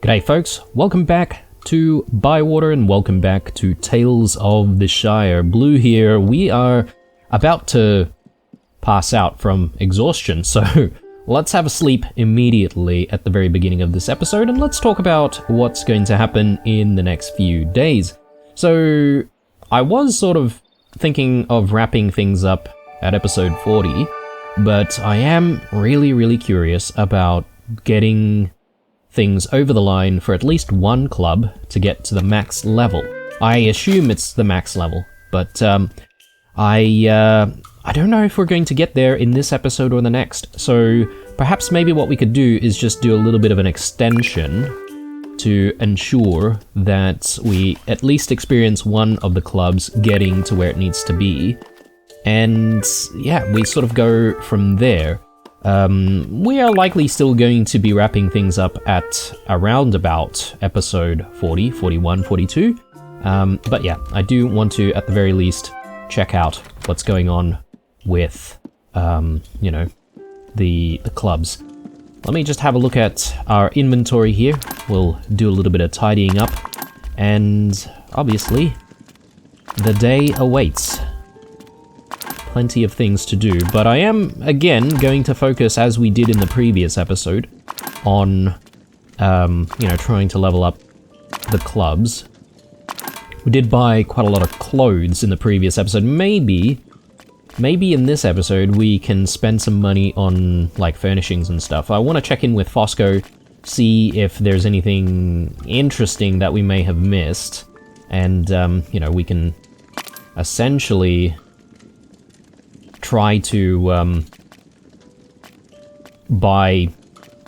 G'day folks, welcome back to Bywater and welcome back to Tales of the Shire. Blue here, we are about to pass out from exhaustion, so let's have a sleep immediately at the very beginning of this episode and let's talk about what's going to happen in the next few days. So, I was sort of thinking of wrapping things up at episode 40, but I am really curious about getting things over the line for at least one club to get to the max level. I assume it's the max level, but I don't know if we're going to get there in this episode or the next. So perhaps maybe what we could do is just do a little bit of an extension to ensure that we at least experience one of the clubs getting to where it needs to be. And yeah, we sort of go from there. We are likely still going to be wrapping things up at around about episode 40, 41, 42. But yeah, I do want to, at the very least, check out what's going on with, the clubs. Let me just have a look at our inventory here. We'll do a little bit of tidying up. And obviously, the day awaits. Plenty of things to do, but I am, again, going to focus, as we did in the previous episode, on, trying to level up the clubs. We did buy quite a lot of clothes in the previous episode. Maybe in this episode we can spend some money on, like, furnishings and stuff. I want to check in with Fosco, see if there's anything interesting that we may have missed, and, we can essentially try to buy,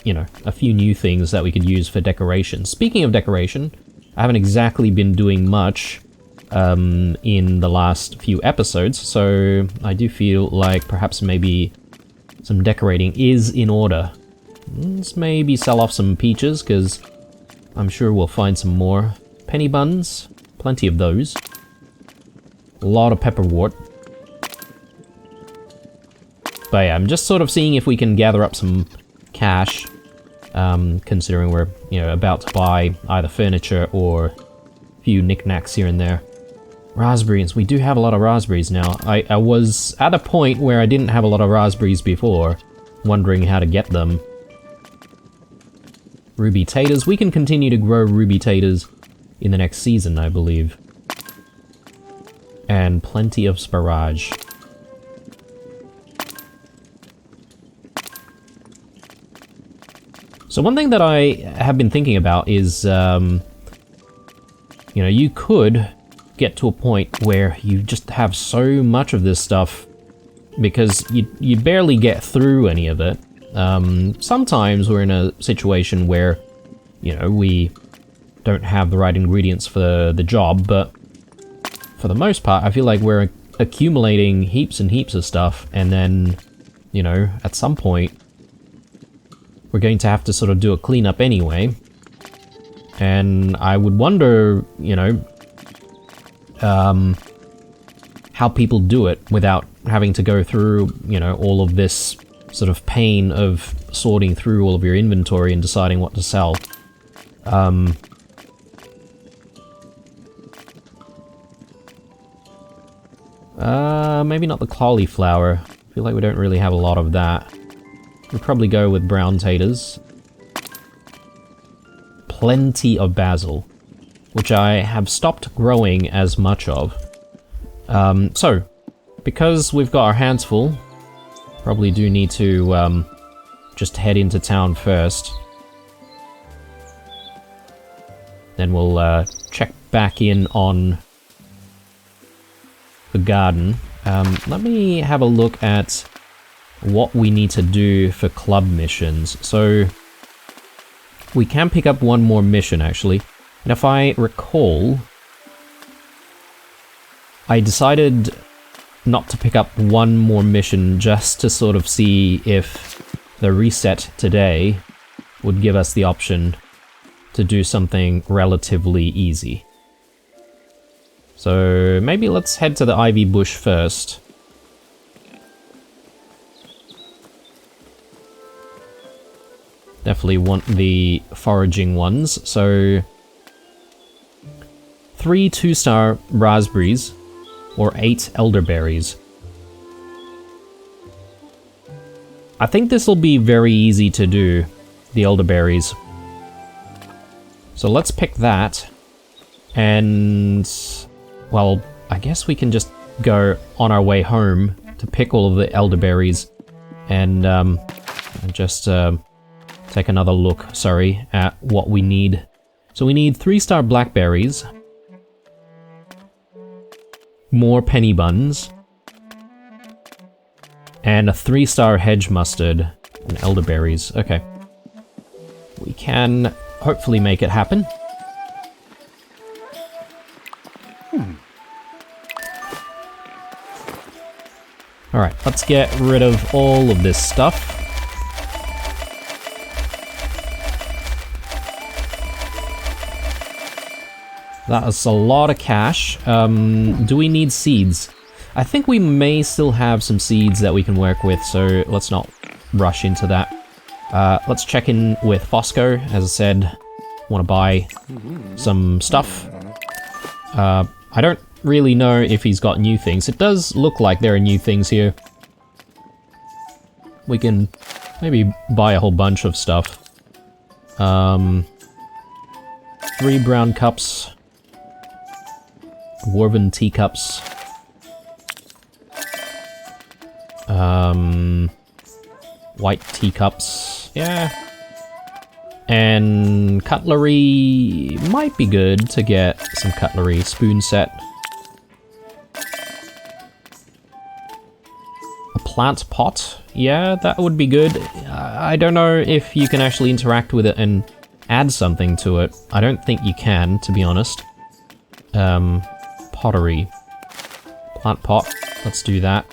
a few new things that we could use for decoration. Speaking of decoration, I haven't exactly been doing much in the last few episodes, so I do feel like perhaps maybe some decorating is in order. Let's maybe sell off some peaches, because I'm sure we'll find some more. Penny buns, plenty of those. A lot of pepperwort. But yeah, I'm just sort of seeing if we can gather up some cash, considering we're, about to buy either furniture or a few knickknacks here and there. Raspberries, we do have a lot of raspberries now. I was at a point where I didn't have a lot of raspberries before, wondering how to get them. Ruby taters, we can continue to grow ruby taters in the next season, I believe. And plenty of sparage. So one thing that I have been thinking about is, you could get to a point where you just have so much of this stuff because you barely get through any of it. Sometimes we're in a situation where, we don't have the right ingredients for the job, but for the most part, I feel like we're accumulating heaps and heaps of stuff, and then, at some point, we're going to have to sort of do a cleanup anyway. And I would wonder, how people do it without having to go through, all of this sort of pain of sorting through all of your inventory and deciding what to sell. Maybe not the cauliflower. I feel like we don't really have a lot of that. We'll probably go with brown taters. Plenty of basil, which I have stopped growing as much of. So, because we've got our hands full, probably do need to just head into town first. Then we'll check back in on the garden. Let me have a look at what we need to do for club missions. So we can pick up one more mission, actually. And if I recall, I decided not to pick up one more mission just to sort of see if the reset today would give us the option to do something relatively easy. So maybe let's head to the ivy bush first. Definitely want the foraging ones. So 3 2-star raspberries or 8 elderberries. I think this will be very easy to do, the elderberries. So let's pick that. And, well, I guess we can just go on our way home to pick all of the elderberries and just take another look, at what we need. So we need 3-star blackberries, more penny buns, and a 3-star hedge mustard and elderberries. Okay. We can hopefully make it happen. Alright, let's get rid of all of this stuff. That is a lot of cash. Do we need seeds? I think we may still have some seeds that we can work with, so let's not rush into that. Let's check in with Fosco. As I said, want to buy some stuff. I don't really know if he's got new things. It does look like there are new things here. We can maybe buy a whole bunch of stuff. 3 brown cups. Woven teacups. White teacups. Yeah. And cutlery might be good to get some cutlery. Spoon set. A plant pot. Yeah, that would be good. I don't know if you can actually interact with it and add something to it. I don't think you can, to be honest. Pottery. Plant pot. Let's do that.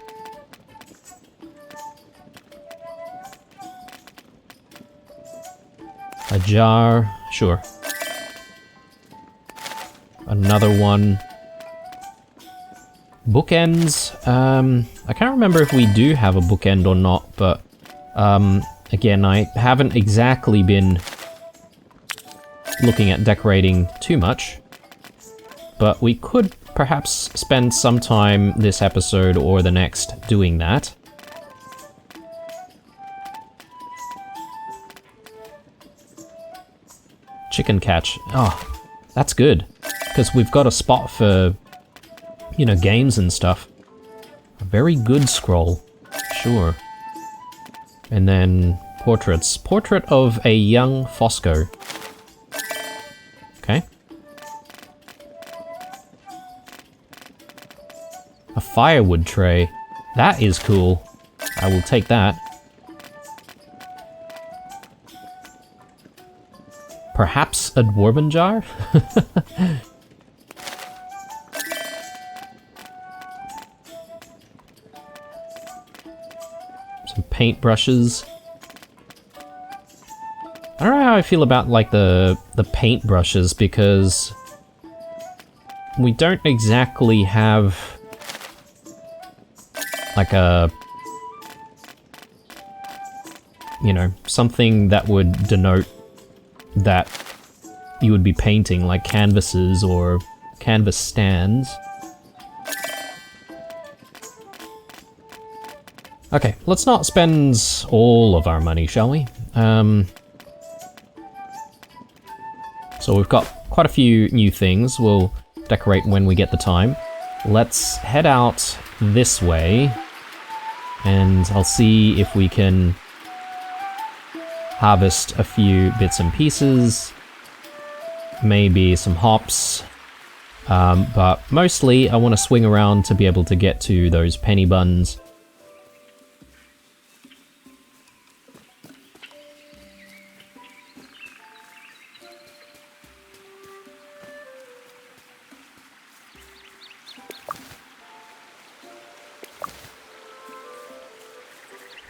A jar. Sure. Another one. Bookends. I can't remember if we do have a bookend or not, but again, I haven't exactly been looking at decorating too much. But we could perhaps spend some time this episode or the next doing that. Chicken catch. Oh, that's good. Because we've got a spot for, you know, games and stuff. A very good scroll. Sure. And then portraits. Portrait of a young Fosco. Okay. A firewood tray. That is cool. I will take that. Perhaps a dwarven jar? Some paint brushes. I don't know how I feel about like the paint brushes because we don't exactly have like a, you know, something that would denote that you would be painting, like canvases or canvas stands. Okay, let's not spend all of our money, shall we? So we've got quite a few new things. We'll decorate when we get the time. Let's head out this way, and I'll see if we can harvest a few bits and pieces, maybe some hops, but mostly I want to swing around to be able to get to those penny buns.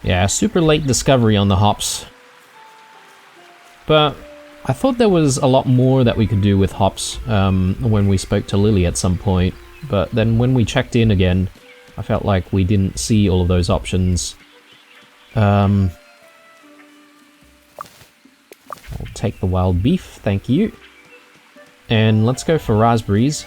Yeah, super late discovery on the hops. But I thought there was a lot more that we could do with hops when we spoke to Lily at some point. But then when we checked in again, I felt like we didn't see all of those options. I'll take the wild beef, thank you. And let's go for raspberries.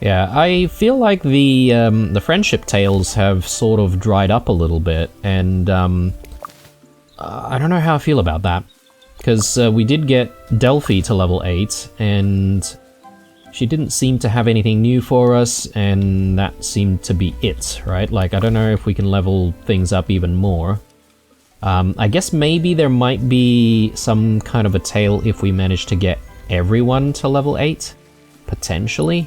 Yeah, I feel like the friendship tales have sort of dried up a little bit, and I don't know how I feel about that. Because we did get Delphi to level 8, and she didn't seem to have anything new for us, and that seemed to be it, right? Like, I don't know if we can level things up even more. I guess maybe there might be some kind of a tale if we manage to get everyone to level 8, potentially.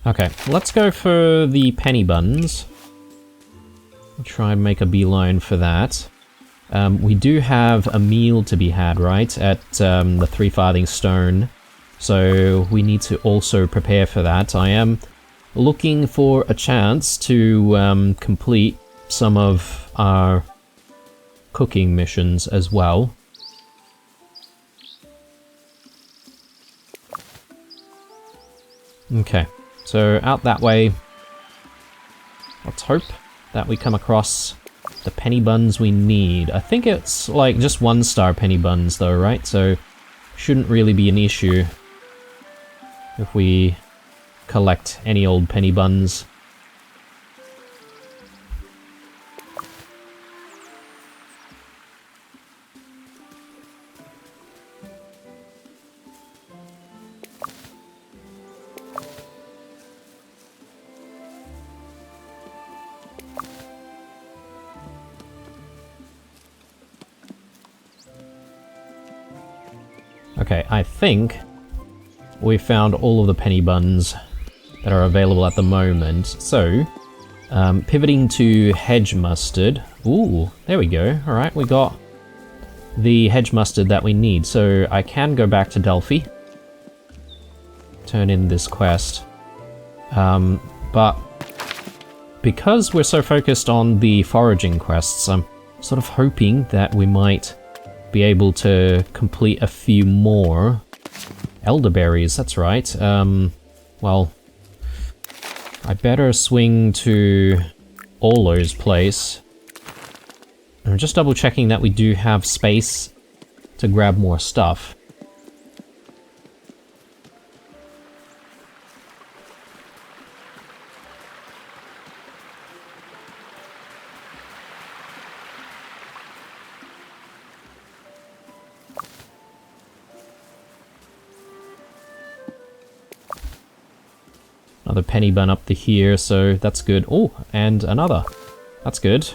Okay, let's go for the penny buns. I'll try and make a beeline for that. We do have a meal to be had, right, at the 3 farthing stone, so we need to also prepare for that. I am looking for a chance to complete some of our cooking missions as well. Okay. So out that way, let's hope that we come across the penny buns we need. I think it's like just 1-star penny buns though, right? So shouldn't really be an issue if we collect any old penny buns. Okay, I think we found all of the penny buns that are available at the moment. So, pivoting to hedge mustard. Ooh, there we go. Alright, we got the hedge mustard that we need. So I can go back to Delphi, turn in this quest. But because we're so focused on the foraging quests, I'm sort of hoping that we might be able to complete a few more elderberries. That's right. Well, I better swing to Orlo's place. I'm just double checking that we do have space to grab more stuff. Another penny bun up to here, so that's good. Oh, and another. That's good.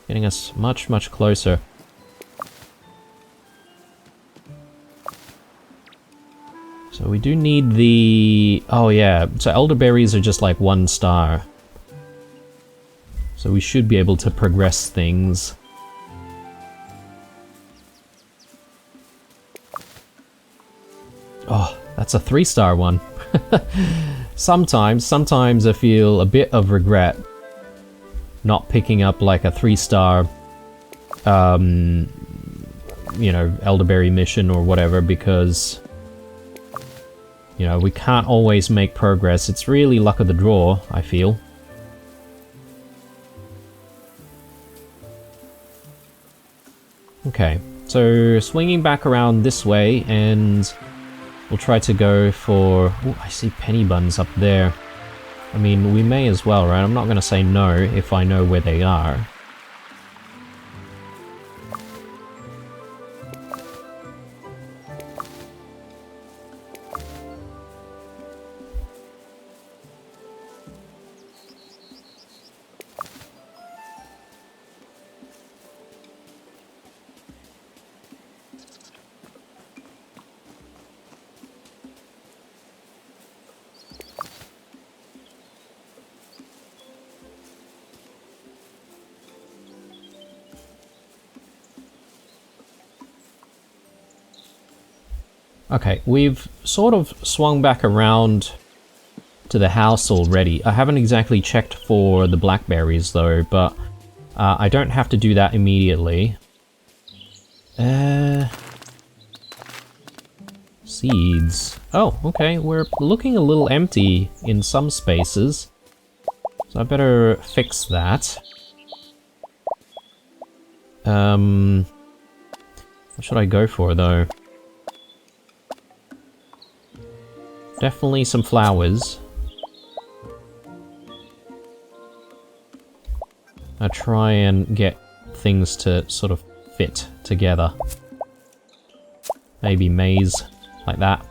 Getting us much, much closer. So we do need the... Oh yeah, so elderberries are just like 1 star. So we should be able to progress things. Oh, that's a 3-star one. Sometimes I feel a bit of regret not picking up like a 3-star, you know, elderberry mission or whatever, because, you know, we can't always make progress. It's really luck of the draw, I feel. Okay, so swinging back around this way, and we'll try to go for... Oh, I see penny buns up there. I mean, we may as well, right? I'm not going to say no if I know where they are. Okay, we've sort of swung back around to the house already. I haven't exactly checked for the blackberries though, but I don't have to do that immediately. Seeds. Oh, okay, we're looking a little empty in some spaces. So I better fix that. What should I go for though? Definitely some flowers. I try and get things to sort of fit together. Maybe maize, like that.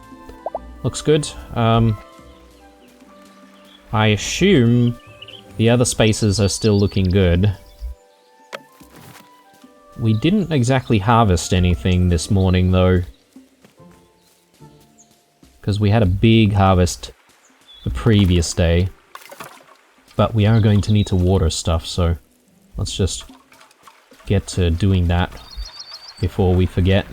Looks good. I assume the other spaces are still looking good. We didn't exactly harvest anything this morning though, because we had a big harvest the previous day. But we are going to need to water stuff, so let's just get to doing that before we forget.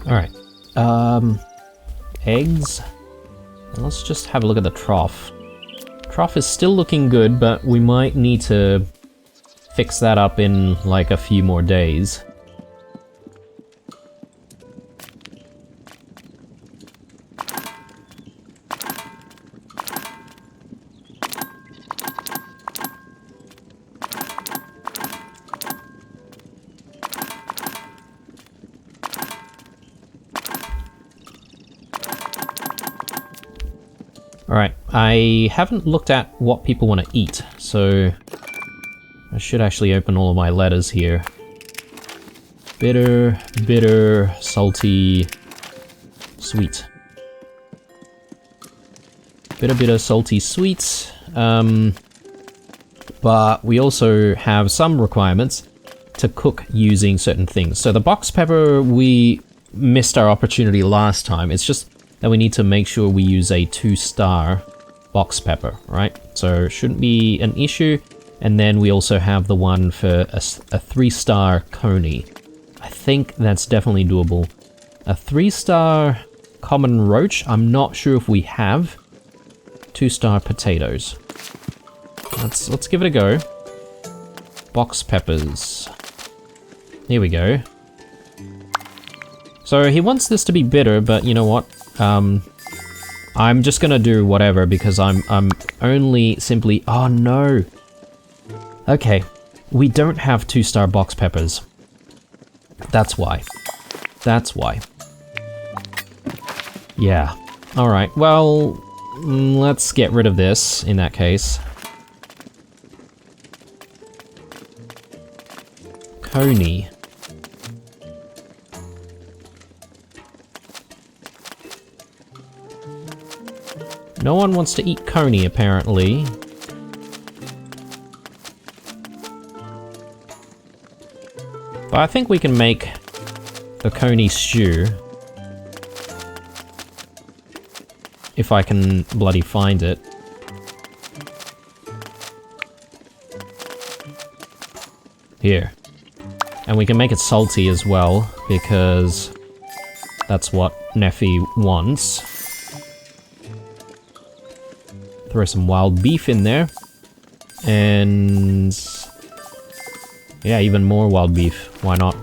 Alright, eggs. Let's just have a look at the trough. Trough is still looking good, but we might need to fix that up in like a few more days. Alright, I haven't looked at what people want to eat, so I should actually open all of my letters here. Bitter, bitter, salty, sweet. Bitter, bitter, salty, sweet. But we also have some requirements to cook using certain things. So the box pepper, we missed our opportunity last time. It's just that we need to make sure we use a 2-star box pepper, right? So shouldn't be an issue. And then we also have the one for a 3-star coney. I think that's definitely doable. A 3-star common roach, I'm not sure if we have. 2-star potatoes. Let's give it a go. Box peppers. Here we go. So he wants this to be bitter, but you know what? I'm just gonna do whatever because I'm only simply... Oh no! Okay, we don't have 2-star box peppers. That's why. That's why. Yeah. Alright, well, let's get rid of this in that case. Coney. No one wants to eat coney, apparently. But I think we can make the coney stew. If I can bloody find it. Here. And we can make it salty as well, because that's what Neffy wants. Throw some wild beef in there. And... yeah, even more wild beef. Why not?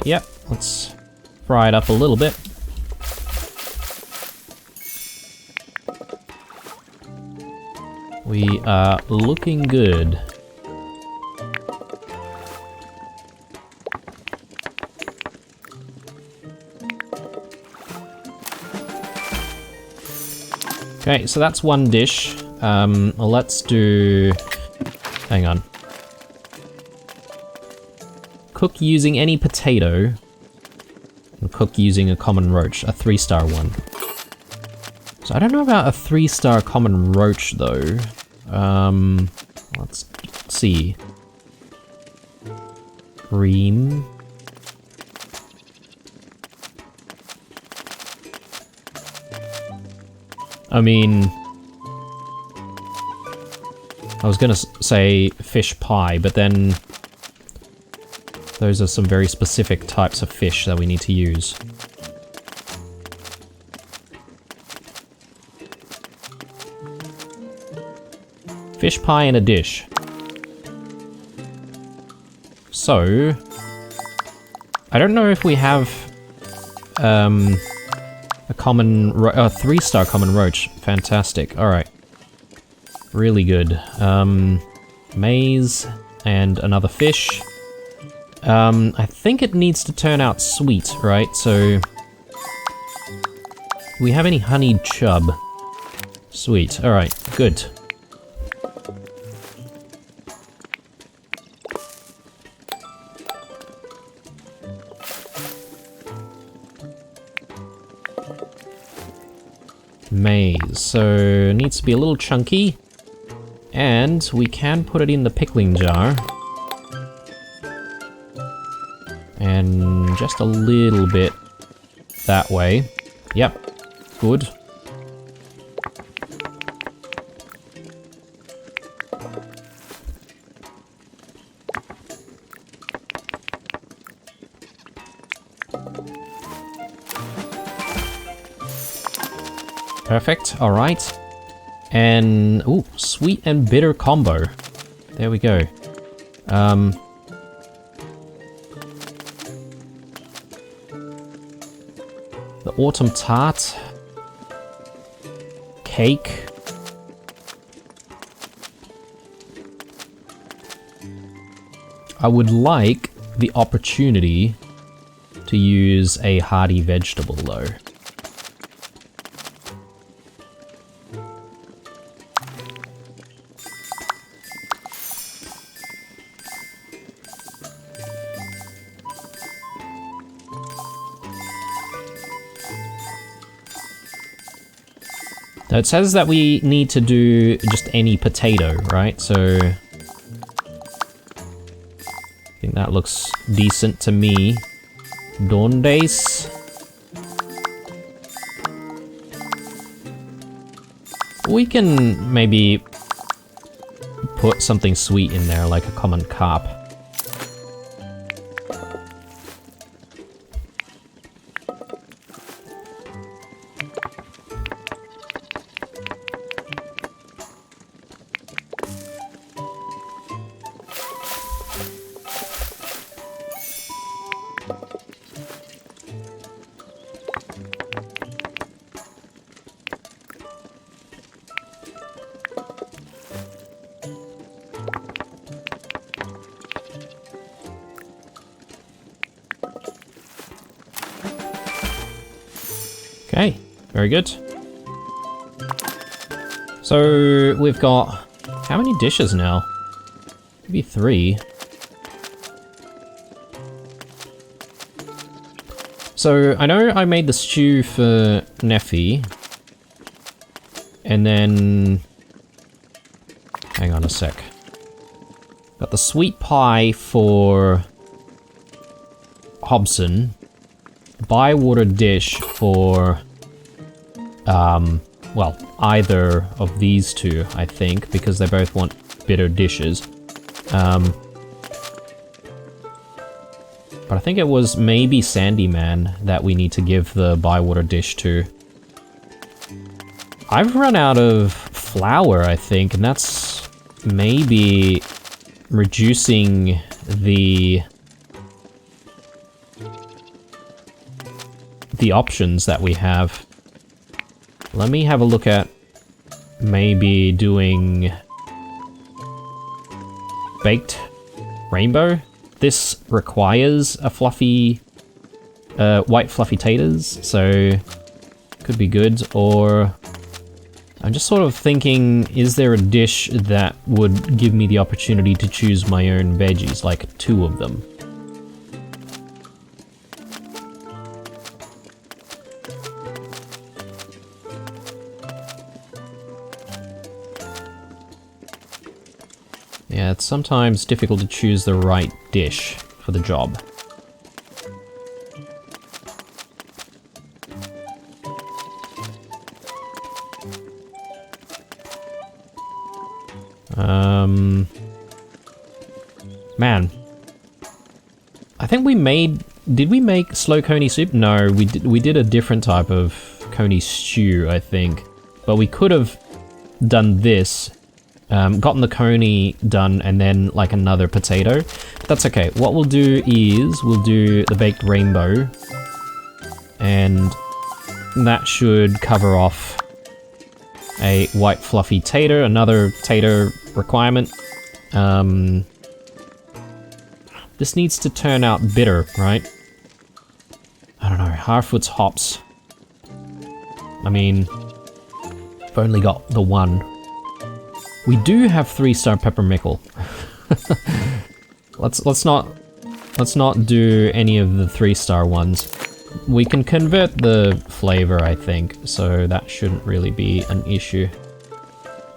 Yep, let's fry it up a little bit. We are looking good. Okay, so that's one dish. Let's do... Hang on. Cook using any potato. And cook using a common roach, a 3-star one. So I don't know about a 3-star common roach though. Let's see. Cream. I mean, I was gonna say fish pie, but then those are some very specific types of fish that we need to use. Fish pie in a dish. So, I don't know if we have a common, 3-star common roach. Fantastic. Alright. Really good. Maize and another fish. I think it needs to turn out sweet, right? So, do we have any honeyed chub? Sweet. Alright, good. Maize, so it needs to be a little chunky, and we can put it in the pickling jar. And just a little bit that way. Yep, good. Perfect, alright. And, ooh, sweet and bitter combo. There we go. The autumn tart. Cake. I would like the opportunity to use a hearty vegetable though. Now it says that we need to do just any potato, right? So I think that looks decent to me. Dondes. We can maybe put something sweet in there, like a common carp. Okay, very good. So we've got how many dishes now? Maybe 3. So I know I made the stew for Neffy, and then hang on a sec. Got the sweet pie for Hobson. Bywater dish for, well, either of these two, I think, because they both want bitter dishes. But I think it was maybe Sandy Man that we need to give the Bywater dish to. I've run out of flour, I think, and that's maybe reducing the the options that we have. Let me have a look at maybe doing baked rainbow. This requires a fluffy, white fluffy taters, so could be good. Or I'm just sort of thinking, is there a dish that would give me the opportunity to choose my own veggies, like 2 of them? Yeah, it's sometimes difficult to choose the right dish for the job. Man. I think we made... Did we make slow coney soup? No, we did a different type of coney stew, I think. But we could have done this, gotten the coney done, and then like another potato. That's okay. What we'll do is we'll do the baked rainbow, and that should cover off a white fluffy tater, another tater requirement. This needs to turn out bitter, right? I don't know, Harfoot's hops. I mean, I've only got the one. We do have 3-star peppermickle. let's not do any of the 3-star ones. We can convert the flavor, I think, so that shouldn't really be an issue.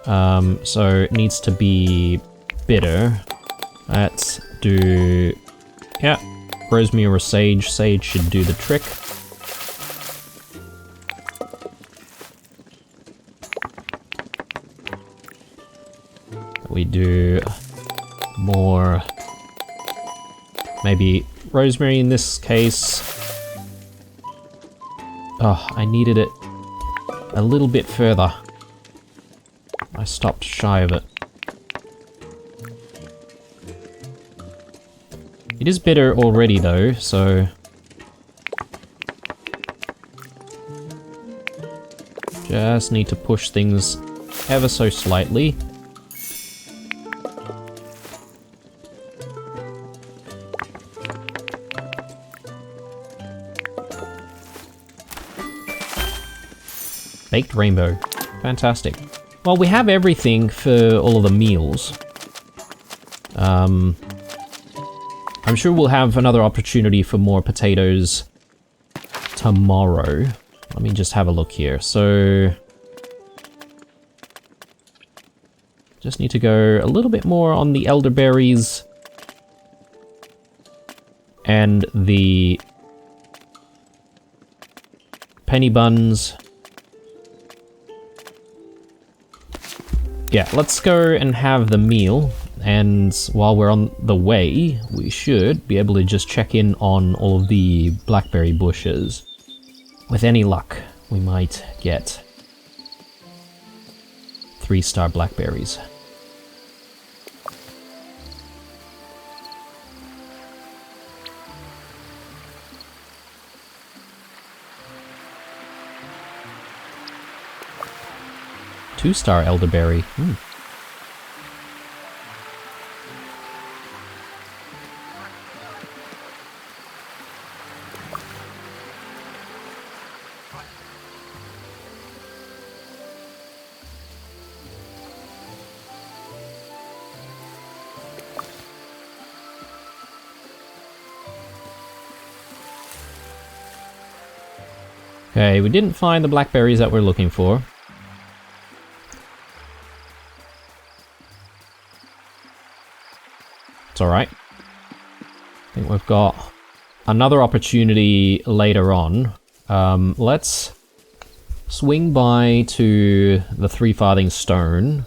So it needs to be bitter. Let's do... yeah, rosemary or sage. Sage should do the trick. We do more... maybe rosemary in this case. Oh, I needed it a little bit further. I stopped shy of it. It is bitter already though, so... just need to push things ever so slightly. Baked rainbow. Fantastic. Well, we have everything for all of the meals. I'm sure we'll have another opportunity for more potatoes tomorrow. Let me just have a look here. So... just need to go a little bit more on the elderberries and the penny buns. Yeah, let's go and have the meal, and while we're on the way, we should be able to just check in on all of the blackberry bushes. With any luck, we might get 3-star blackberries. Two-star elderberry. Okay, we didn't find the blackberries that we're looking for. It's alright. I think we've got another opportunity later on. Let's swing by to the 3 farthing stone.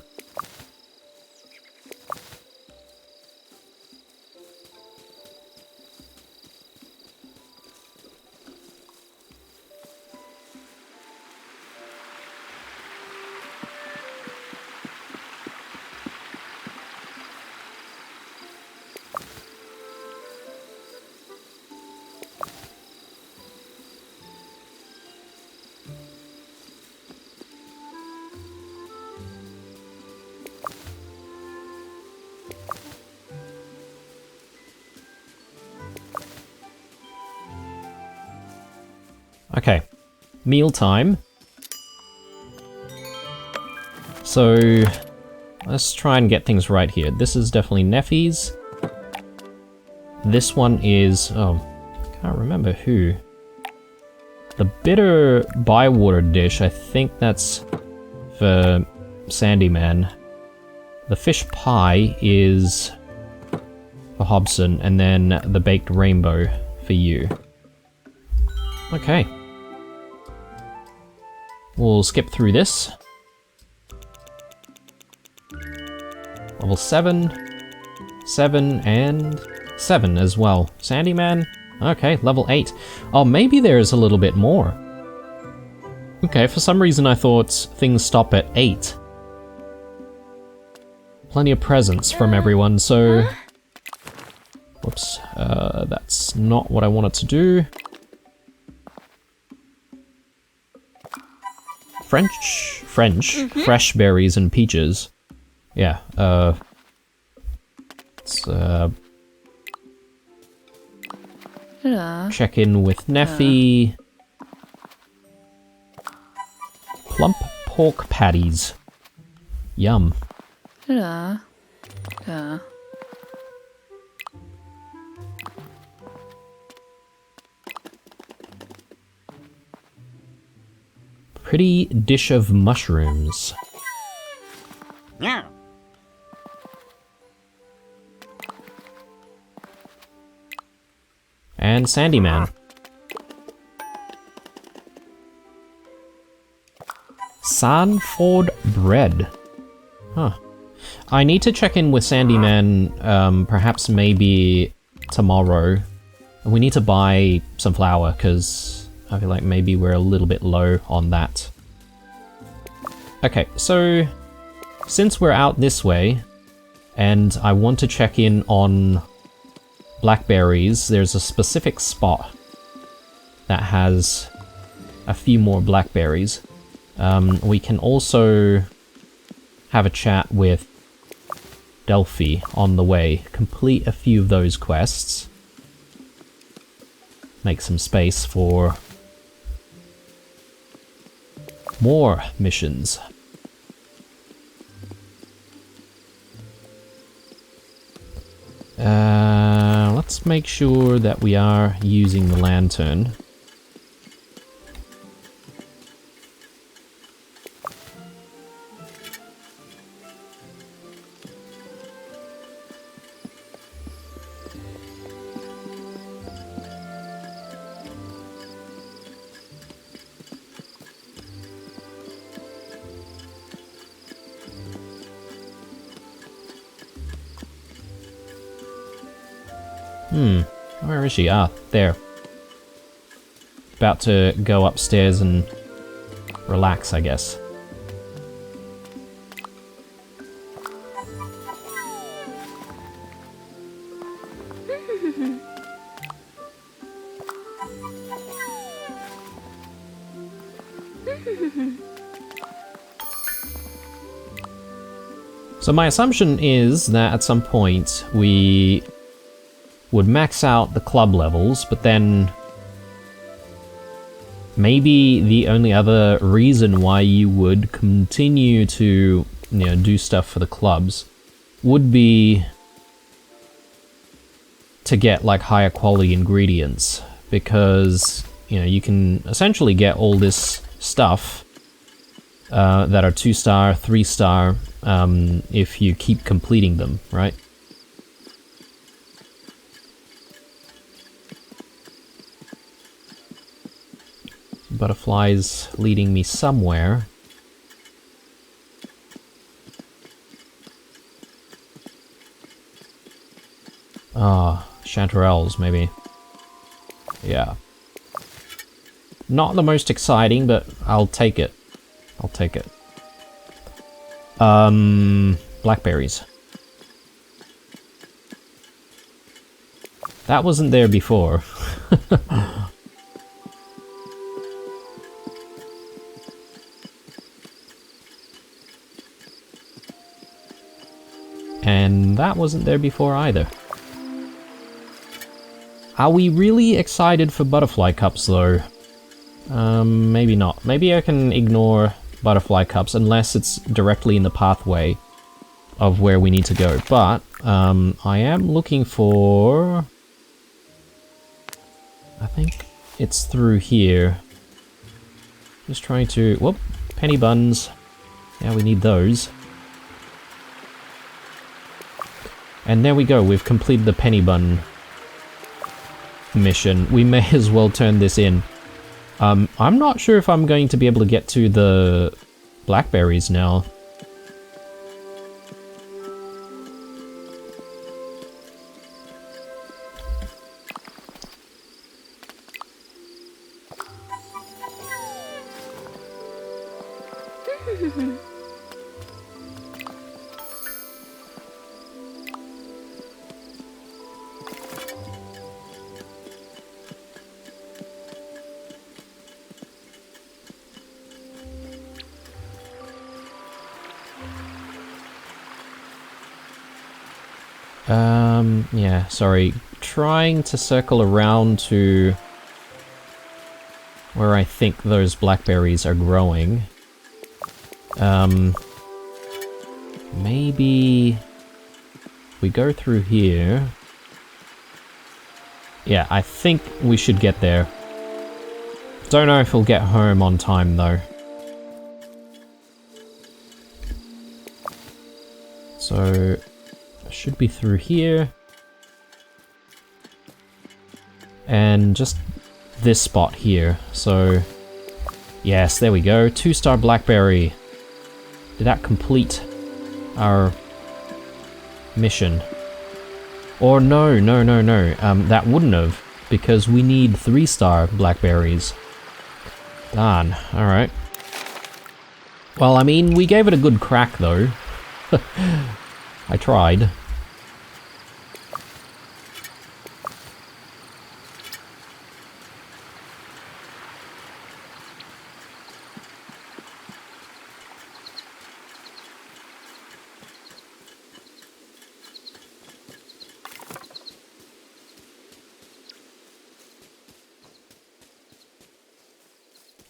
Okay. Mealtime. So, let's try and get things right here. This is definitely Neffy's. This one is... oh, can't remember who. The bitter bywater dish, I think that's for Sandyman. The fish pie is for Hobson, and then the baked rainbow for you. Okay. We'll skip through this. Level 7, 7, and 7 as well. Sandyman? Okay, level 8. Oh, maybe there's a little bit more. Okay, for some reason I thought things stop at 8. Plenty of presents from everyone, so... whoops, that's not what I wanted to do. French? Fresh berries and peaches. Yeah, let's, check in with Neffy. Plump pork patties. Yum. Pretty dish of mushrooms. Yeah. And Sandyman. Sanford bread. Huh. I need to check in with Sandyman, perhaps maybe tomorrow. We need to buy some flour, because I feel like maybe we're a little bit low on that. Okay, so since we're out this way, and I want to check in on blackberries, there's a specific spot that has a few more blackberries. We can also have a chat with Delphi on the way, complete a few of those quests, make some space for more missions. Let's make sure that we are using the lantern. Where is she? Ah, there. About to go upstairs and relax, I guess. So my assumption is that at some point we would max out the club levels, but then maybe the only other reason why you would continue to, do stuff for the clubs would be to get like higher quality ingredients, because you can essentially get all this stuff that are 2-star, 3-star if you keep completing them, right? Butterflies leading me somewhere. Ah, chanterelles, maybe. Yeah. Not the most exciting, but I'll take it. I'll take it. Blackberries. That wasn't there before. And that wasn't there before either. Are we really excited for butterfly cups though? Maybe not. Maybe I can ignore butterfly cups unless it's directly in the pathway of where we need to go. But I am looking for... I think it's through here. Just trying to... Whoop! Penny buns. Yeah, we need those. And there we go, we've completed the penny bun mission. We may as well turn this in. I'm not sure if I'm going to be able to get to the blackberries now. Yeah, sorry. Trying to circle around to where I think those blackberries are growing. Maybe we go through here. Yeah, I think we should get there. Don't know if we'll get home on time though. So, should be through here. And just this spot here. So, yes, there we go. 2-star blackberry. Did that complete our mission? Or no. That wouldn't have, because we need 3-star blackberries. Darn, alright. Well, I mean, we gave it a good crack though. I tried.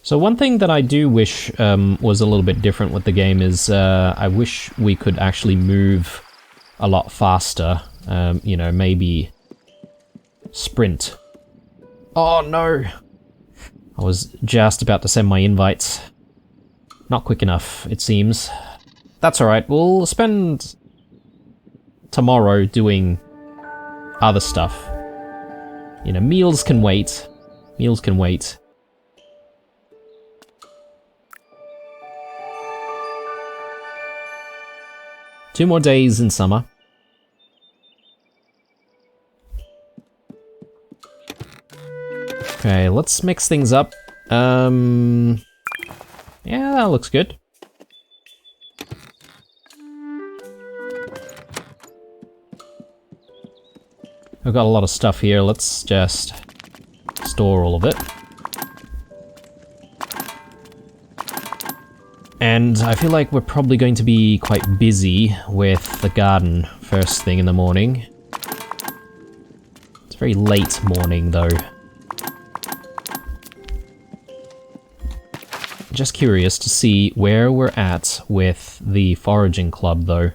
So one thing that I do wish was a little bit different with the game is I wish we could actually move a lot faster. You know, maybe sprint. Oh no! I was just about to send my invites. Not quick enough, it seems. That's alright, we'll spend tomorrow doing other stuff. You know, meals can wait. Meals can wait. Two more days in summer. Okay, let's mix things up. Yeah, that looks good. I've got a lot of stuff here, let's just store all of it. And I feel like we're probably going to be quite busy with the garden first thing in the morning. It's a very late morning though. Just curious to see where we're at with the foraging club though.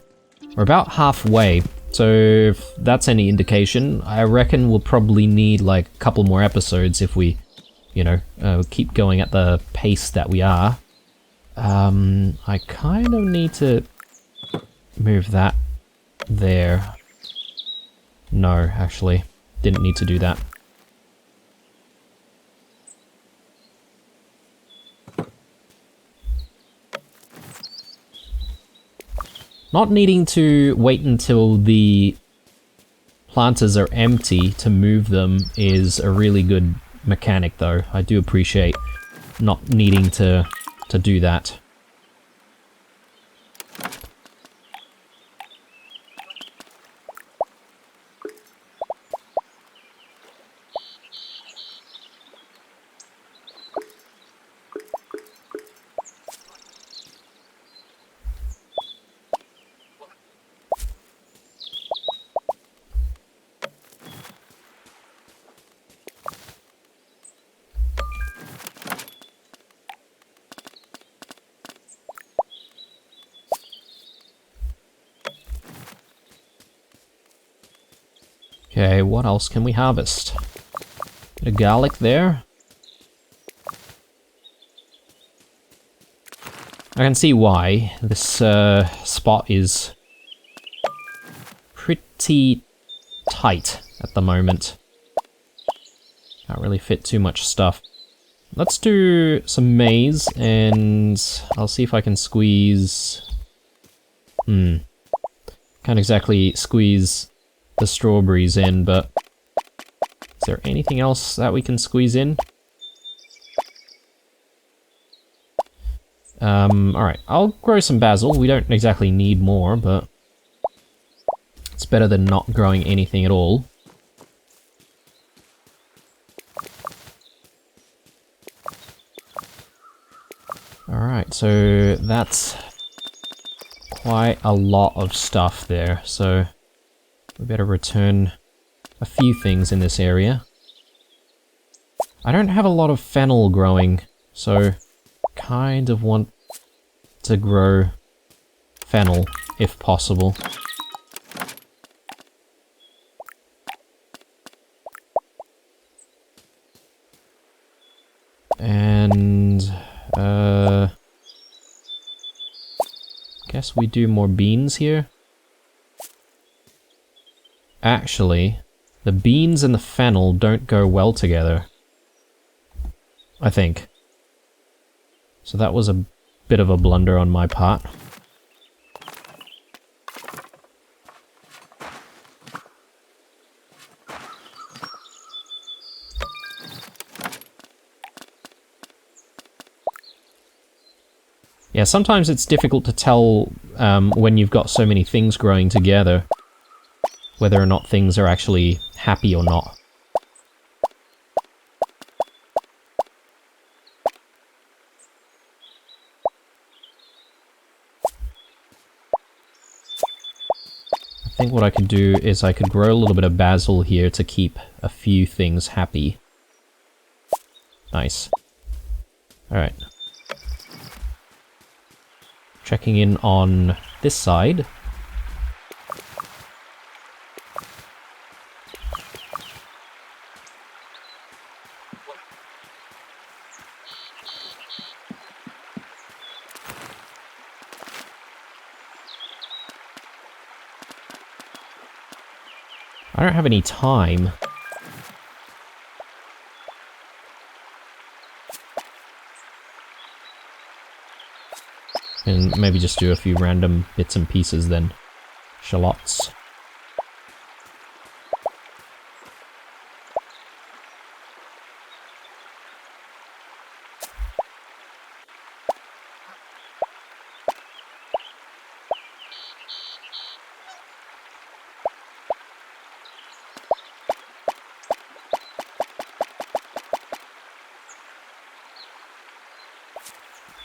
We're about halfway, so if that's any indication, I reckon we'll probably need like a couple more episodes if we, you know, keep going at the pace that we are. I kind of need to move that there. No, actually, didn't need to do that. Not needing to wait until the planters are empty to move them is a really good mechanic though. I do appreciate not needing to do that. Okay, what else can we harvest? Bit of garlic there. I can see why this spot is pretty tight at the moment. Can't really fit too much stuff. Let's do some maize, and I'll see if I can squeeze... Can't exactly squeeze the strawberries in, but... Is there anything else that we can squeeze in? Alright, I'll grow some basil. We don't exactly need more, but... It's better than not growing anything at all. Alright, so that's quite a lot of stuff there, so we better return a few things in this area. I don't have a lot of fennel growing, so kind of want to grow fennel if possible. And guess we do more beans here. Actually, the beans and the fennel don't go well together, I think. So that was a bit of a blunder on my part. Yeah, sometimes it's difficult to tell when you've got so many things growing together, whether or not things are actually happy or not. I think what I could do is I could grow a little bit of basil here to keep a few things happy. Nice. Alright. Checking in on this side. I don't have any time. And maybe just do a few random bits and pieces then. Shallots.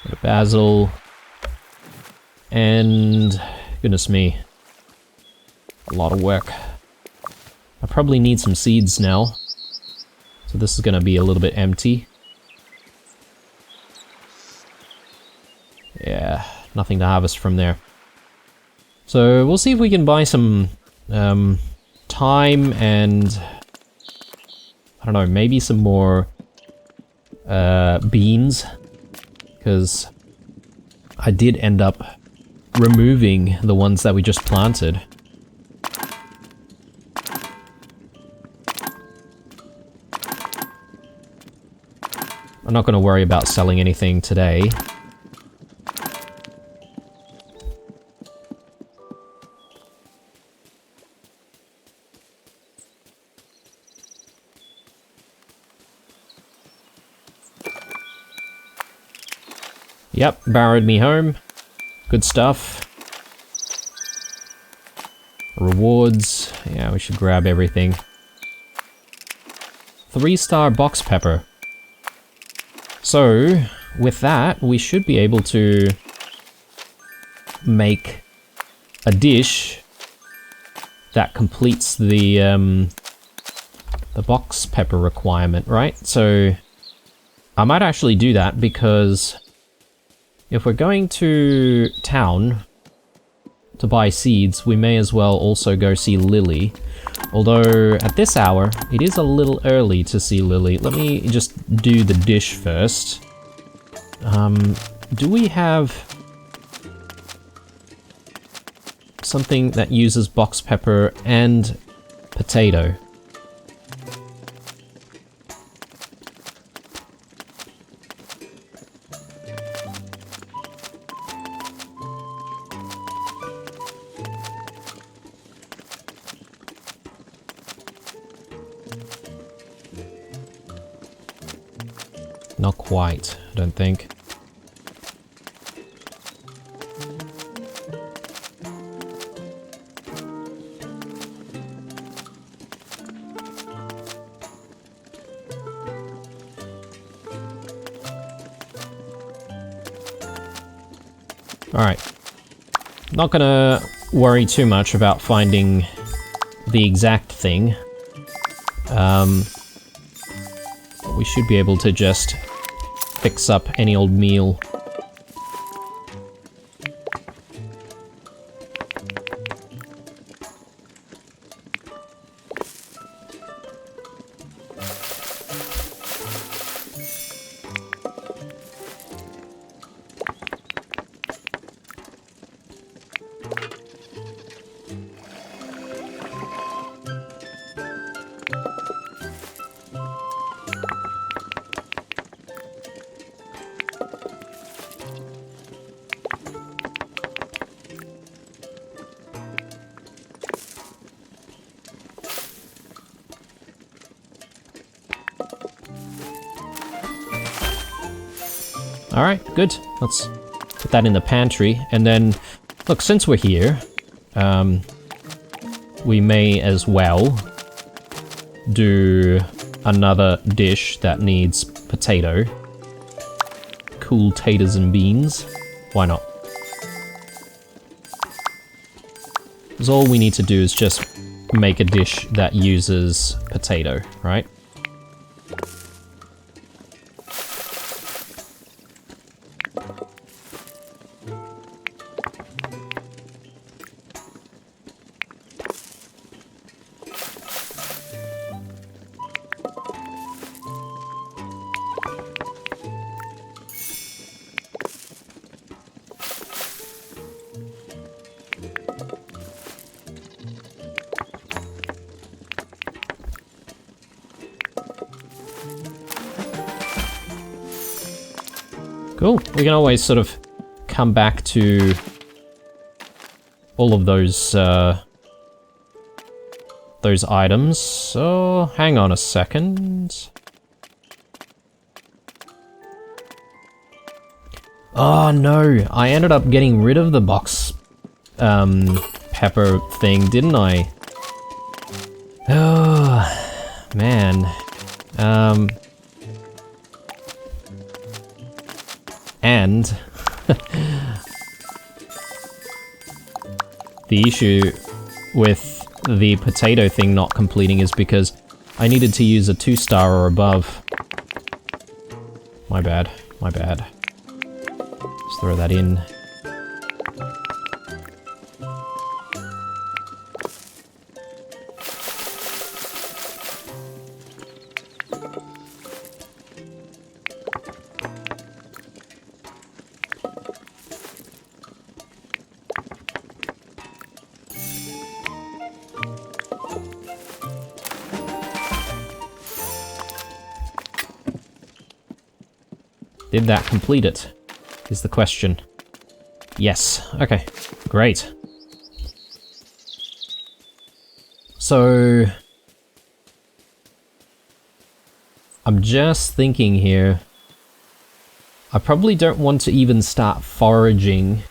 Bit of basil. And goodness me, a lot of work. I probably need some seeds now, so this is going to be a little bit empty. Yeah, nothing to harvest from there. So we'll see if we can buy some time and, I don't know, maybe some more beans, because I did end up removing the ones that we just planted. I'm not going to worry about selling anything today. Yep, borrowed me home. Good stuff. Rewards. Yeah, we should grab everything. 3-star box pepper. So, with that, we should be able to make a dish that completes the box pepper requirement, right? So, I might actually do that because if we're going to town to buy seeds, we may as well also go see Lily. Although, at this hour, it is a little early to see Lily. Let me just do the dish first. Do we have something that uses box pepper and potato? Not quite, I don't think. Alright. Not gonna worry too much about finding the exact thing. We should be able to just fix up any old meal. Alright, good. Let's put that in the pantry. And then, look, since we're here, we may as well do another dish that needs potato. Cool taters and beans. Why not? Because all we need to do is just make a dish that uses potato, right? Cool. We can always sort of come back to all of those items. So, hang on a second. Oh no, I ended up getting rid of the box pepper thing, didn't I? Oh, man. And the issue with the potato thing not completing is because I needed to use a 2-star or above. My bad, my bad. Just throw that in. Did that complete it? Is the question. Yes. Okay. Great. So I'm just thinking here. I probably don't want to even start foraging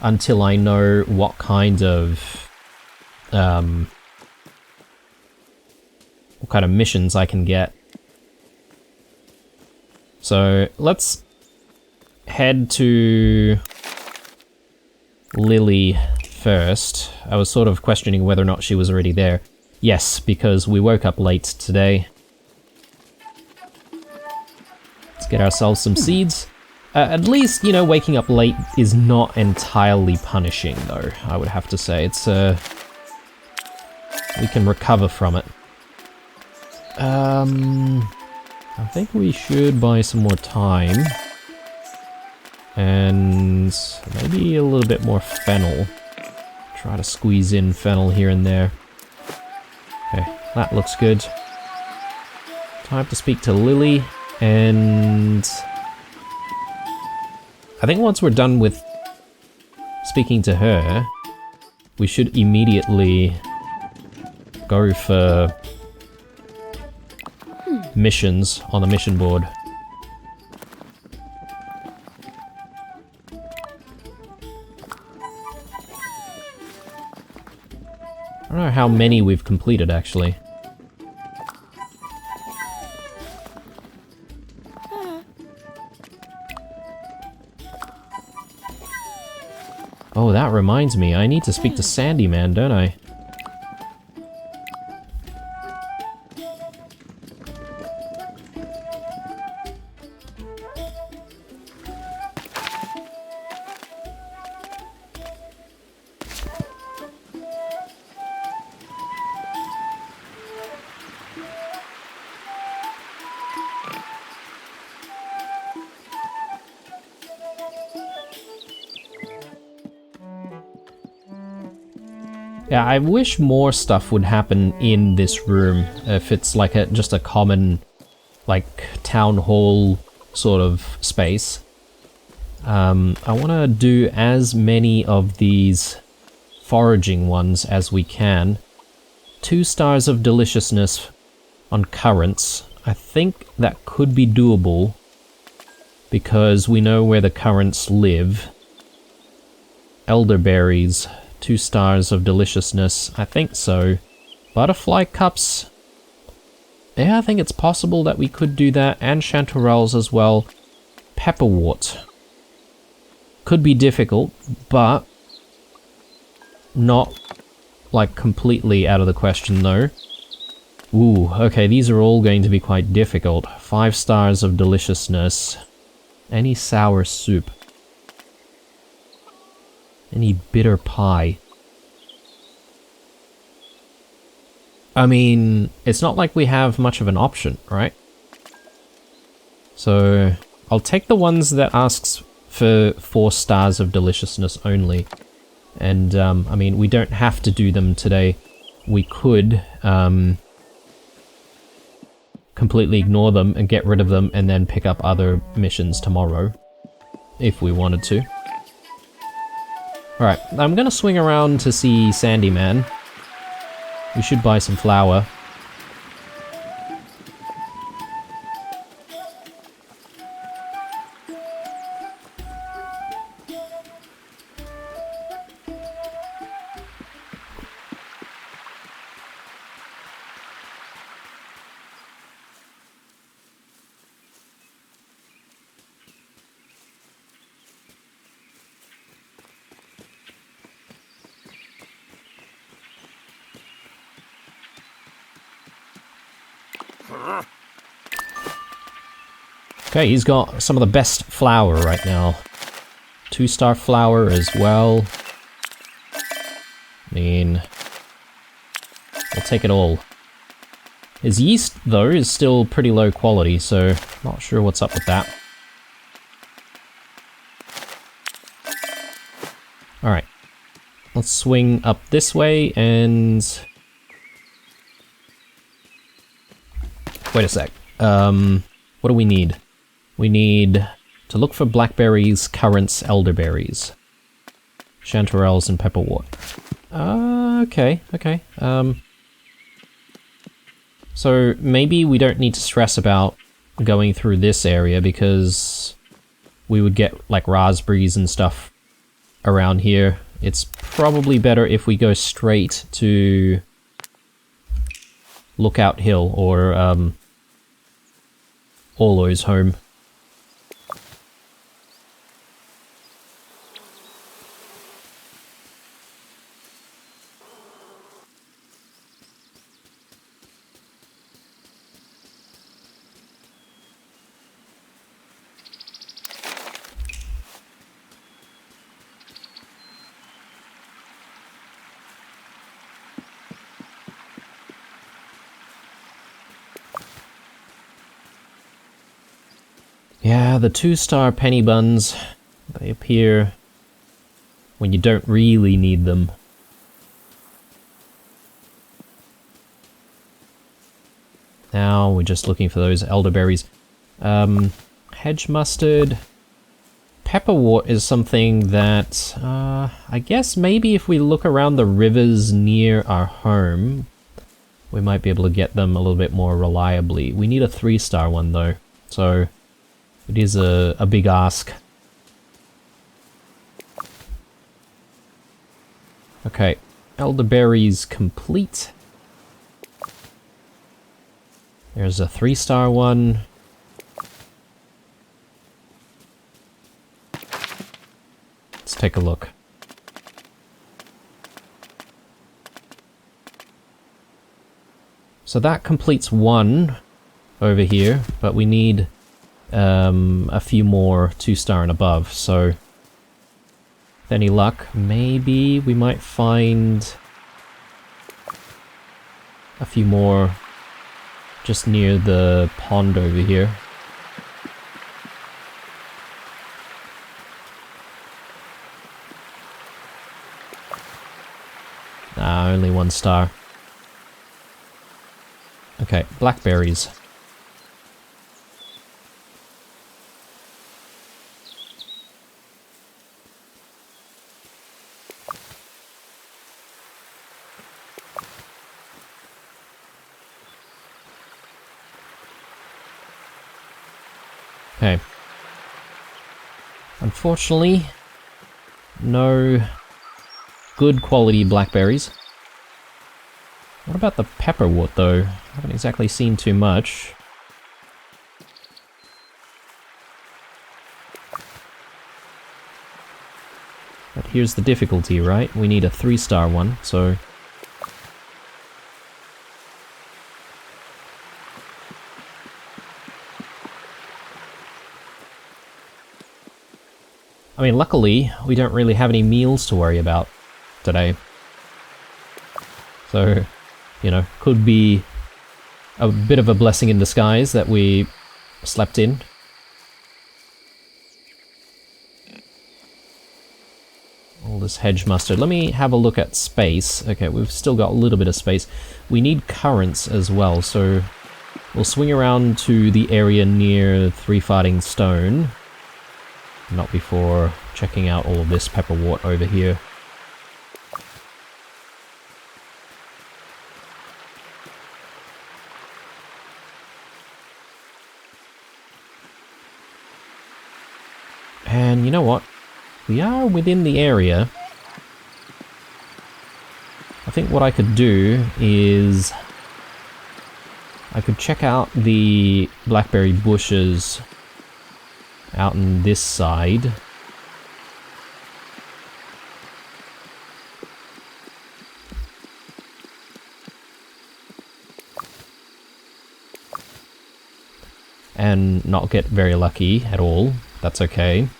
until I know what kind of missions I can get. So let's head to Lily first. I was sort of questioning whether or not she was already there. Yes, because we woke up late today. Let's get ourselves some seeds. At least, you know, waking up late is not entirely punishing, though, I would have to say. It's we can recover from it. I think we should buy some more time. And maybe a little bit more fennel. Try to squeeze in fennel here and there. Okay, that looks good. Time to speak to Lily, and I think once we're done with speaking to her, we should immediately go for missions on the mission board. I don't know how many we've completed, actually. Oh, that reminds me, I need to speak to Sandy Man, don't I? Yeah, I wish more stuff would happen in this room, if it's like just a common, like, town hall sort of space. I want to do as many of these foraging ones as we can. 2 stars of deliciousness on currants. I think that could be doable, because we know where the currants live. Elderberries. 2 stars of deliciousness, I think so. Butterfly cups, yeah, I think it's possible that we could do that, and chanterelles as well. Pepperwort. Could be difficult, but not, like, completely out of the question, though. Ooh, okay, these are all going to be quite difficult. 5 stars of deliciousness. Any sour soup. Any bitter pie. I mean, it's not like we have much of an option, right? So, I'll take the ones that asks for 4 stars of deliciousness only. And, I mean, we don't have to do them today. We could, completely ignore them and get rid of them and then pick up other missions tomorrow. If we wanted to. Alright, I'm gonna swing around to see Sandy Man. We should buy some flour. Okay, he's got some of the best flour right now. 2-star flour as well. I mean, we'll take it all. His yeast, though, is still pretty low quality, so not sure what's up with that. Alright. Let's swing up this way and... Wait a sec. What do we need? We need to look for blackberries, currants, elderberries. Chanterelles and pepperwort. Okay. So maybe we don't need to stress about going through this area because we would get like raspberries and stuff around here. It's probably better if we go straight to Lookout Hill or Orlo's home. Yeah, the 2-star penny buns, they appear when you don't really need them. Now we're just looking for those elderberries. Hedge mustard. Pepperwort is something that, I guess maybe if we look around the rivers near our home, we might be able to get them a little bit more reliably. We need a 3-star one though, so it is a big ask. Okay, elderberries complete. There's a 3-star one. Let's take a look. So that completes one over here, but we need a few more 2-star and above, so with any luck, maybe we might find a few more just near the pond over here. Ah, only 1-star. Okay, blackberries. Okay. Unfortunately, no good quality blackberries. What about the pepperwort though? I haven't exactly seen too much. But here's the difficulty, right? We need a 3-star one, so... I mean, luckily, we don't really have any meals to worry about today. So, you know, could be a bit of a blessing in disguise that we slept in. All this hedge mustard. Let me have a look at space. Okay, we've still got a little bit of space. We need currants as well, so we'll swing around to the area near Three Farting Stone. Not before checking out all of this pepperwort over here. And you know what? We are within the area. I think what I could do is... I could check out the blackberry bushes out on this side. And not get very lucky at all. That's okay.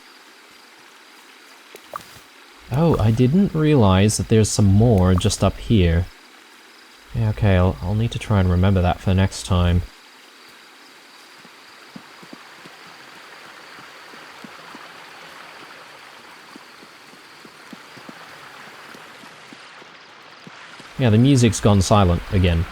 Oh, I didn't realize that there's some more just up here. Yeah, okay, I'll need to try and remember that for next time. Yeah, the music's gone silent again.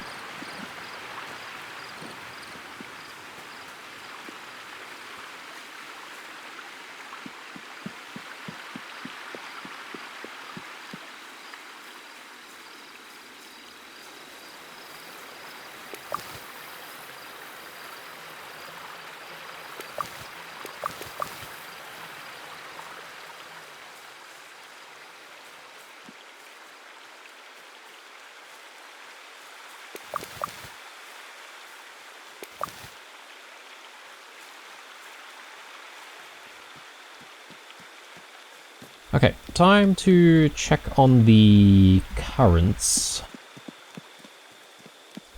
Okay, time to check on the currents.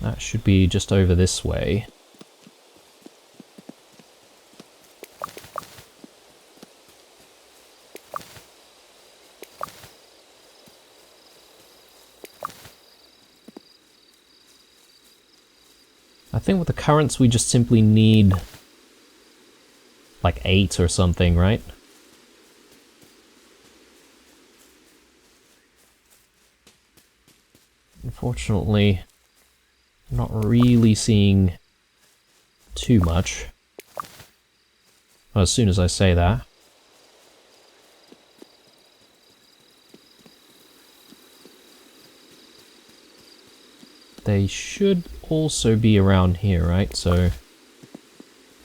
That should be just over this way. I think with the currents we just simply need like 8 or something, right? Unfortunately, I'm not really seeing too much. Well, as soon as I say that. They should also be around here, right? So...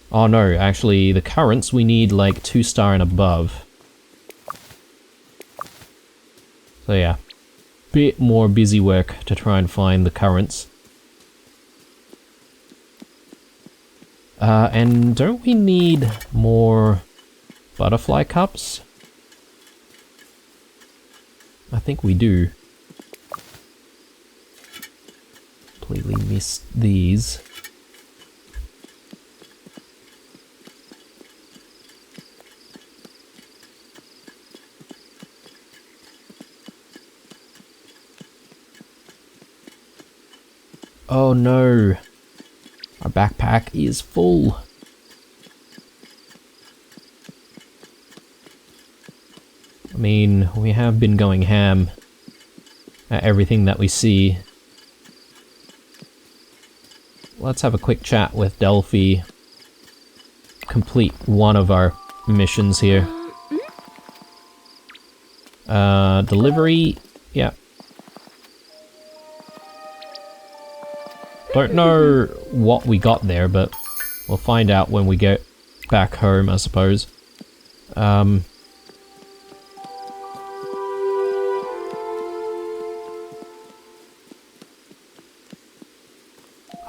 Oh no, actually, the currents, we need like 2-star and above. So yeah, bit more busy work to try and find the currents. And don't we need more butterfly cups? I think we do. Completely missed these. Oh no! Our backpack is full. I mean, we have been going ham at everything that we see. Let's have a quick chat with Delphi. Complete one of our missions here. Delivery, yeah. Don't know what we got there, but we'll find out when we get back home, I suppose. I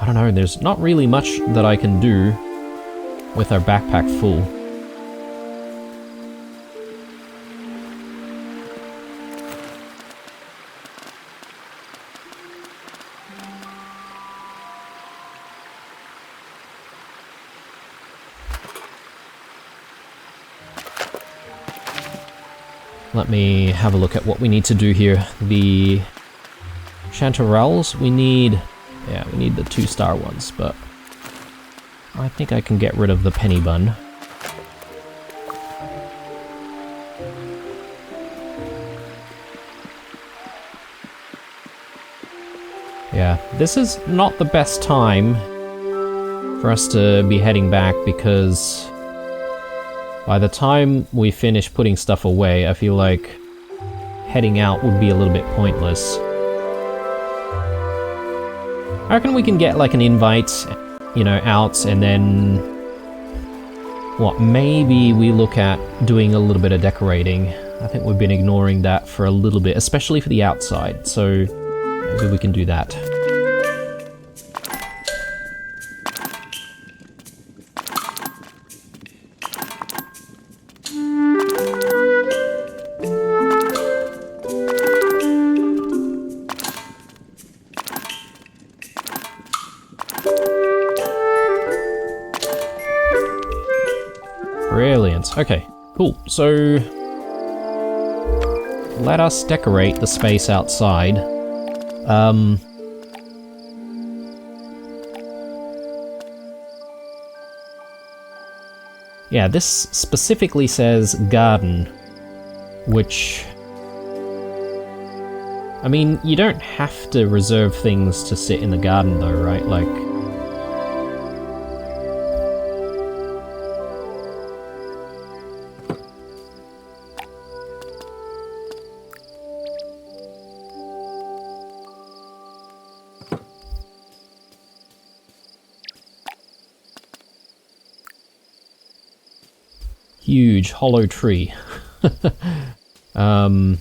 don't know, there's not really much that I can do with our backpack full. Let me have a look at what we need to do here. The chanterelles, we need... Yeah, we need the 2-star ones, but I think I can get rid of the penny bun. Yeah, this is not the best time for us to be heading back because by the time we finish putting stuff away, I feel like heading out would be a little bit pointless. I reckon we can get like an invite, you know, out, and then... What, maybe we look at doing a little bit of decorating. I think we've been ignoring that for a little bit, especially for the outside, so maybe we can do that. Brilliant. Okay, cool. So let us decorate the space outside. Yeah, this specifically says garden, which... I mean, you don't have to reserve things to sit in the garden though, right? Like... Huge hollow tree. Yeah,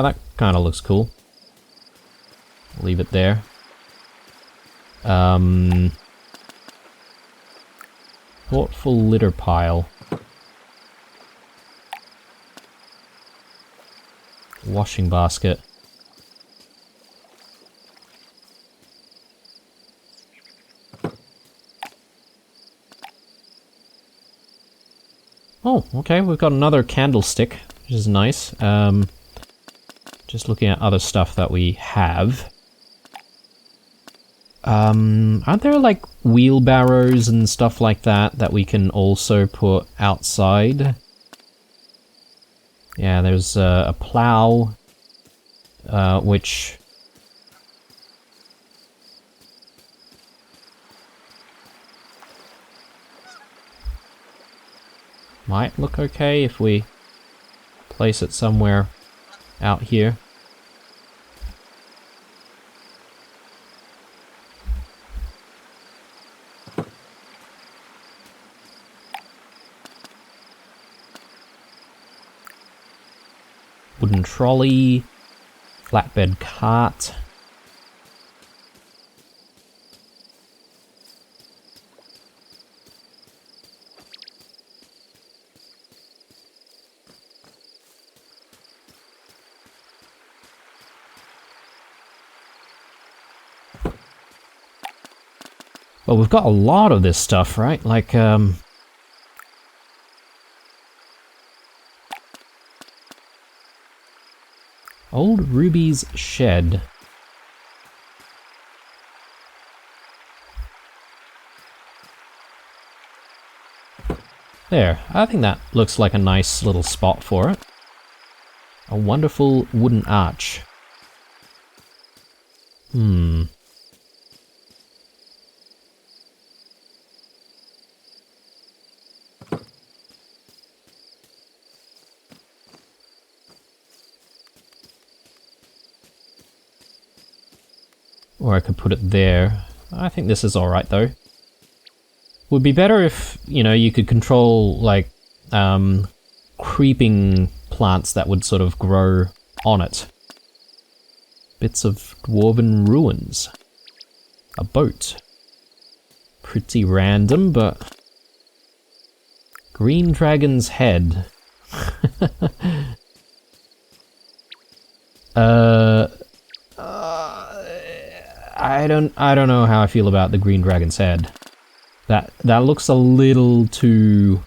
that kind of looks cool. Leave it there. Thoughtful litter pile. Washing basket. Oh, okay, we've got another candlestick, which is nice. Just Just looking at other stuff that we have. Aren't there like wheelbarrows and stuff like that we can also put outside? Yeah, there's a plow, which... might look okay if we place it somewhere out here. Wooden trolley, flatbed cart. Well, we've got a lot of this stuff, right? Like, Old Ruby's shed. There, I think that looks like a nice little spot for it. A wonderful wooden arch. Or I could put it there. I think this is alright though. Would be better if, you know, you could control, like, creeping plants that would sort of grow on it. Bits of dwarven ruins. A boat. Pretty random, but... Green dragon's head. I don't know how I feel about the green dragon's head. That looks a little too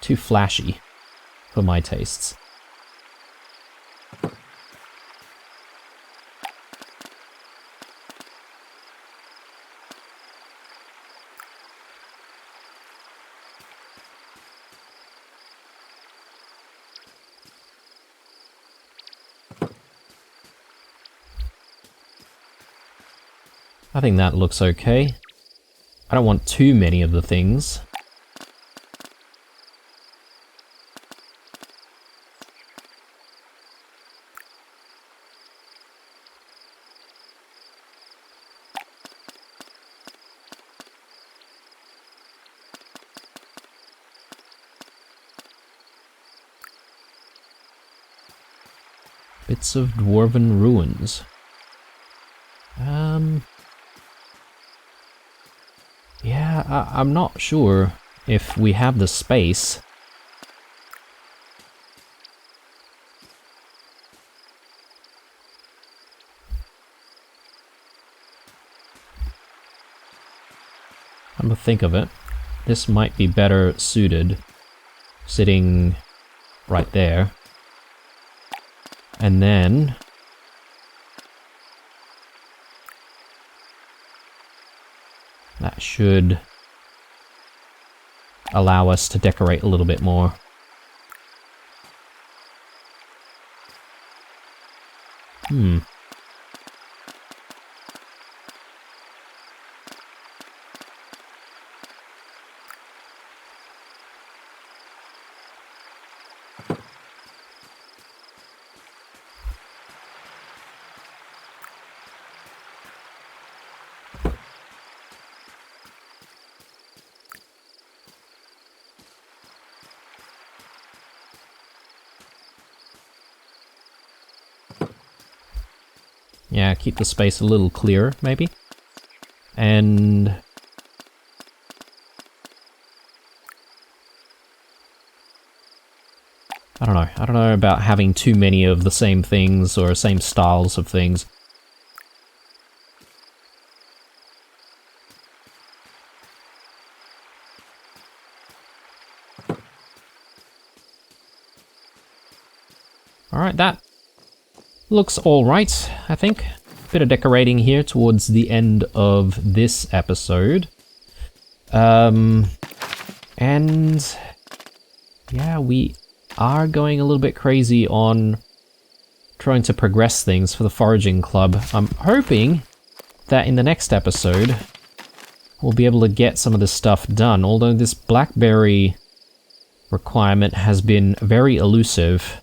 too flashy for my tastes. I think that looks okay. I don't want too many of the things. Bits of dwarven ruins. Yeah, I'm not sure if we have the space. Come to think of it, this might be better suited sitting right there. And then that should allow us to decorate a little bit more. Yeah, keep the space a little clearer, maybe. And... I don't know about having too many of the same things or same styles of things. Alright, that looks alright, I think. Bit of decorating here towards the end of this episode. And yeah, we are going a little bit crazy on trying to progress things for the foraging club. I'm hoping that in the next episode we'll be able to get some of this stuff done, although this blackberry requirement has been very elusive.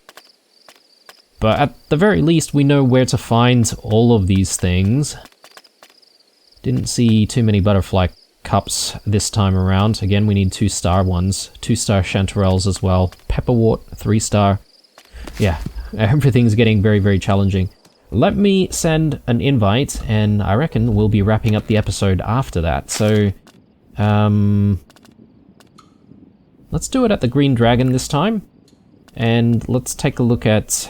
But at the very least, we know where to find all of these things. Didn't see too many butterfly cups this time around. Again, we need 2-star ones. 2-star chanterelles as well. Pepperwort, 3-star. Yeah, everything's getting very, very challenging. Let me send an invite, and I reckon we'll be wrapping up the episode after that. So, let's do it at the Green Dragon this time. And let's take a look at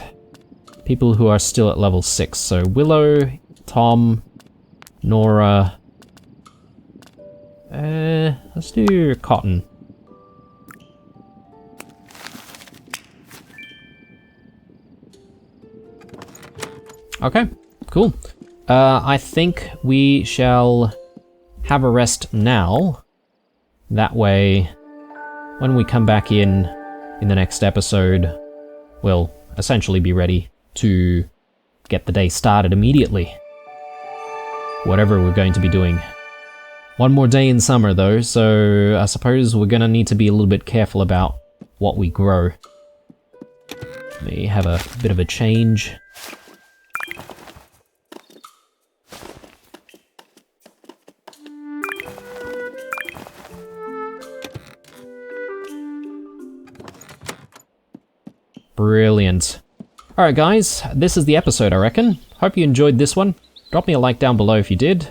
people who are still at level 6. So Willow, Tom, Nora. Let's do Cotton. Okay, cool. I think we shall have a rest now. That way, when we come back in the next episode, we'll essentially be ready to get the day started immediately. Whatever we're going to be doing. One more day in summer though, so I suppose we're gonna need to be a little bit careful about what we grow. May have a bit of a change. Brilliant. Alright guys, this is the episode I reckon. Hope you enjoyed this one. Drop me a like down below if you did.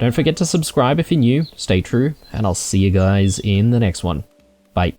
Don't forget to subscribe if you're new, stay true, and I'll see you guys in the next one. Bye.